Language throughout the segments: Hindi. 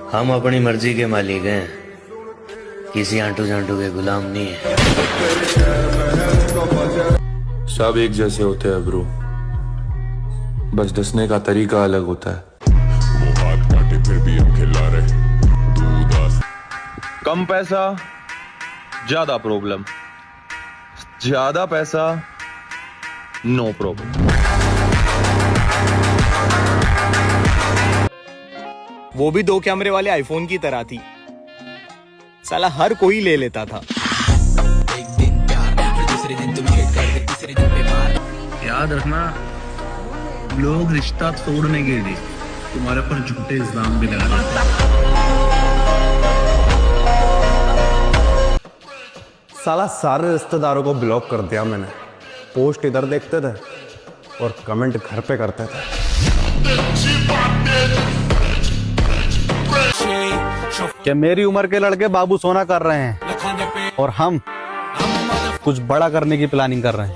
हम अपनी मर्जी के मालिक हैं, किसी आंटू झांटू के गुलाम नहीं है। सब एक जैसे होते हैं ब्रो, बस डसने का तरीका अलग होता है। वो हाथ काटे फिर भी हम खिला रहे। कम पैसा ज्यादा प्रॉब्लम, ज्यादा पैसा नो प्रॉब्लम। वो भी 2 कैमरे वाले आईफोन की तरह थी, साला हर कोई ले लेता था। याद रखना, लोग रिश्ता तोड़ने के लिए तुम्हारे पर झूठे इल्जाम भी लगा देते हैं। साला सारे रिश्तेदारों को ब्लॉक कर दिया मैंने। पोस्ट इधर देखते थे और कमेंट घर पे करते थे। क्या मेरी उम्र के लड़के बाबू सोना कर रहे हैं और हम कुछ बड़ा करने की प्लानिंग कर रहे हैं।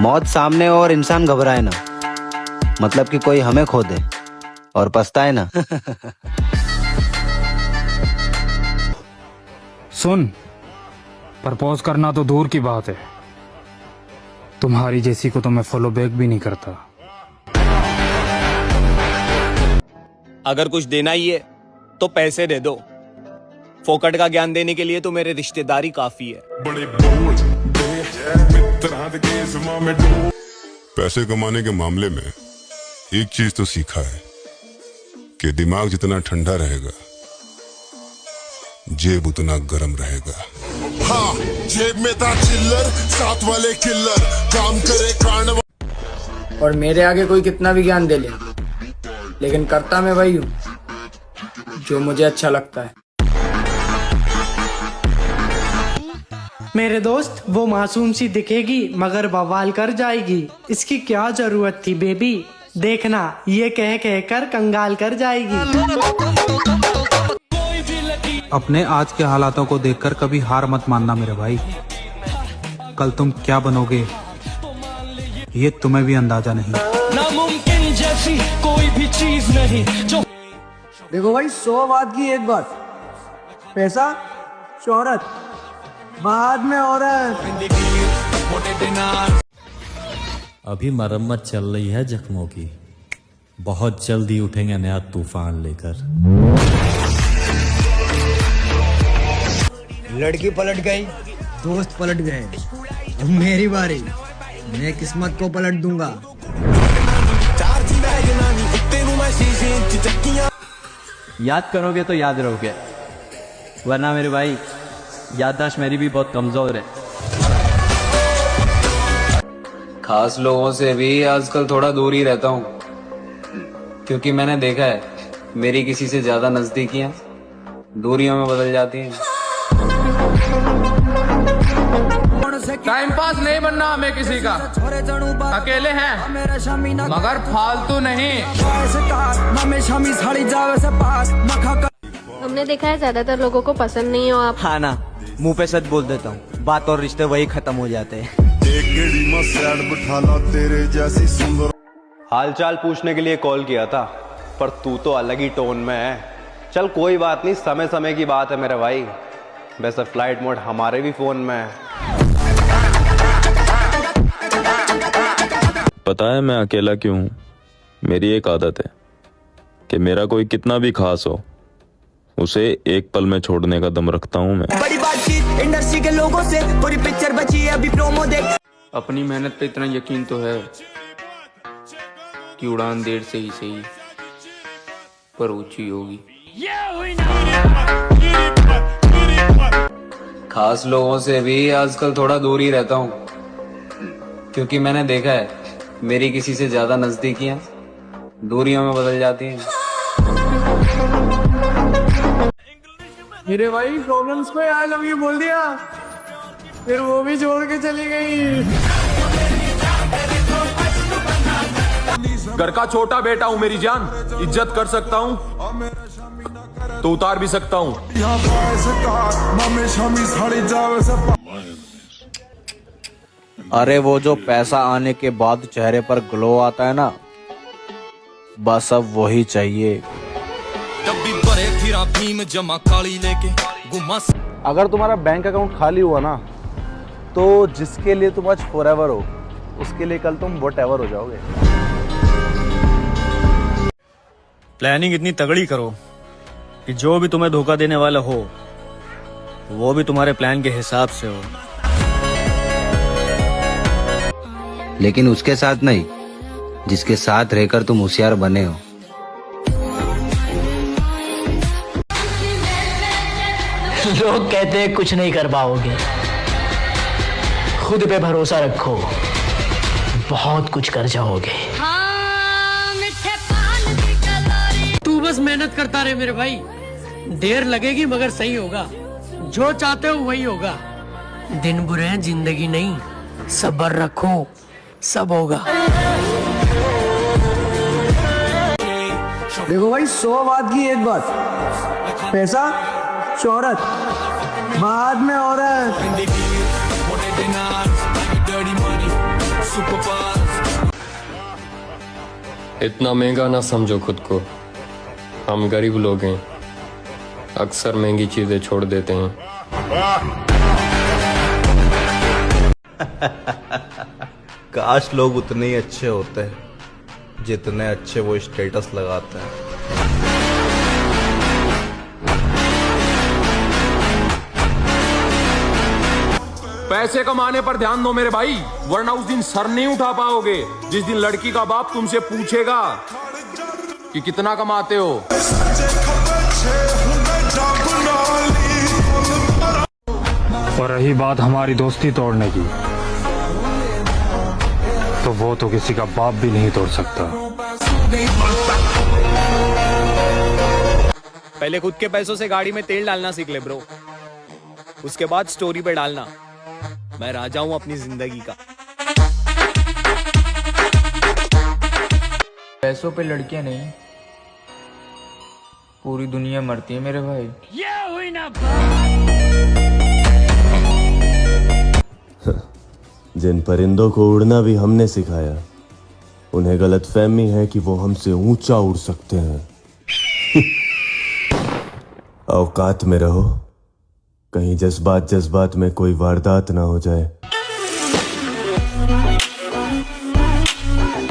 मौत सामने और इंसान घबराए ना, मतलब कि कोई हमें खो दे और पछताए ना। सुन, प्रपोज करना तो दूर की बात है, तुम्हारी जैसी को तो मैं फॉलो बैक भी नहीं करता। अगर कुछ देना ही है तो पैसे दे दो, फोकट का ज्ञान देने के लिए तो मेरे रिश्तेदारी काफी है। पैसे कमाने के मामले में एक चीज तो सीखा है कि दिमाग जितना ठंडा रहेगा, जेब उतना गर्म रहेगा। हाँ, जेब में था चिल्लर, साथ वाले किल्लर, काम करे कांड। और मेरे आगे कोई कितना भी ज्ञान दे ले, लेकिन करता मैं वही हूँ जो मुझे अच्छा लगता है। मेरे दोस्त, वो मासूम सी दिखेगी मगर बवाल कर जाएगी। इसकी क्या जरूरत थी बेबी, देखना ये कह कह कर कंगाल कर जाएगी। अपने आज के हालातों को देखकर कभी हार मत मानना मेरे भाई। कल तुम क्या बनोगे ये तुम्हें भी अंदाजा नहीं। नामुमकिन जैसी कोई भी चीज नहीं जो। देखो भाई, 100 बात की एक बात, पैसा शोहरत बाद में औरत। अभी मरम्मत चल रही है जख्मों की, बहुत जल्दी उठेंगे नया तूफान लेकर। लड़की पलट गई, दोस्त पलट गए, अब मेरी बारी, मैं किस्मत को पलट दूंगा। याद करोगे तो याद रहोगे, वरना मेरे भाई याददाश्त मेरी भी बहुत कमजोर है। खास लोगों से भी आजकल थोड़ा दूर ही रहता हूँ, क्योंकि मैंने देखा है मेरी किसी से ज्यादा नजदीकियां दूरियों में बदल जाती हैं। टाइम पास नहीं बनना हमें किसी का, अकेले हैं मगर फालतू नहीं। हमने देखा है ज्यादातर लोगों को पसंद नहीं हो आप। हाँ ना, मुंह पे सच बोल देता हूँ, बात और रिश्ते वही खत्म हो जाते हैं। हालचाल पूछने के लिए कॉल किया था, पर तू तो अलग ही टोन में है। चल कोई बात नहीं, समय समय की बात है मेरे भाई। वैसे फ्लाइट मोड हमारे भी फोन में है। पता है मैं अकेला क्यों हूं? मेरी एक आदत है कि मेरा कोई कितना भी खास हो, उसे एक पल में छोड़ने का दम रखता हूं मैं। बड़ी बातचीत इंडस्ट्री के लोगों से, पूरी पिक्चर बची है अभी प्रोमो देख। अपनी मेहनत पे इतना यकीन तो है कि उड़ान देर से ही सही पर ऊंची होगी। खास लोगों से भी आजकल थोड़ा दूर ही रहता हूँ, क्योंकि मैंने देखा है मेरी किसी से ज्यादा नजदीकियां दूरियों में बदल जाती हैं। मेरे भाई प्रॉब्लम्स में आई लव यू बोल दिया, फिर वो भी छोड़ के चली गई। घर का छोटा बेटा हूं मेरी जान, इज्जत कर सकता हूं तो उतार भी सकता हूं। अरे वो जो पैसा आने के बाद चेहरे पर ग्लो आता है ना, बस अब वही चाहिए। अगर तुम्हारा बैंक अकाउंट खाली हुआ ना, तो जिसके लिए तुम आज फॉरएवर हो, उसके लिए कल तुम व्हाटएवर हो जाओगे। प्लानिंग इतनी तगड़ी करो कि जो भी तुम्हें धोखा देने वाला हो वो भी तुम्हारे प्लान के हिसाब से हो। लेकिन उसके साथ नहीं जिसके साथ रहकर तुम होशियार बने हो। लोग कहते हैं कुछ नहीं कर पाओगे, खुद पे भरोसा रखो, बहुत कुछ कर जाओगे। तू बस मेहनत करता रहे मेरे भाई, देर लगेगी मगर सही होगा। जो चाहते हो वही होगा। दिन बुरे हैं जिंदगी नहीं, सब्र रखो, सब होगा। देखो भाई, 100 बात की एक बात, पैसा शोहरत बाद में औरत। इतना महंगा ना समझो खुद को, हम गरीब लोग हैं, अक्सर महंगी चीजें छोड़ देते हैं। काश लोग उतने ही अच्छे होते हैं जितने अच्छे वो स्टेटस लगाते हैं। पैसे कमाने पर ध्यान दो मेरे भाई, वरना उस दिन सर नहीं उठा पाओगे जिस दिन लड़की का बाप तुमसे पूछेगा कि कितना कमाते हो। और रही बात हमारी दोस्ती तोड़ने की, तो वो तो किसी का बाप भी नहीं तोड़ सकता। पहले खुद के पैसों से गाड़ी में तेल डालना सीख ले ब्रो, उसके बाद स्टोरी पे डालना मैं राजा हूं अपनी जिंदगी का। पैसों पे लड़कियां नहीं, पूरी दुनिया मरती है मेरे भाई। ये हुई ना जिन परिंदों को उड़ना भी हमने सिखाया, उन्हें गलतफहमी है कि वो हमसे ऊंचा उड़ सकते हैं। औकात में रहो, कहीं जज्बात में कोई वारदात ना हो जाए।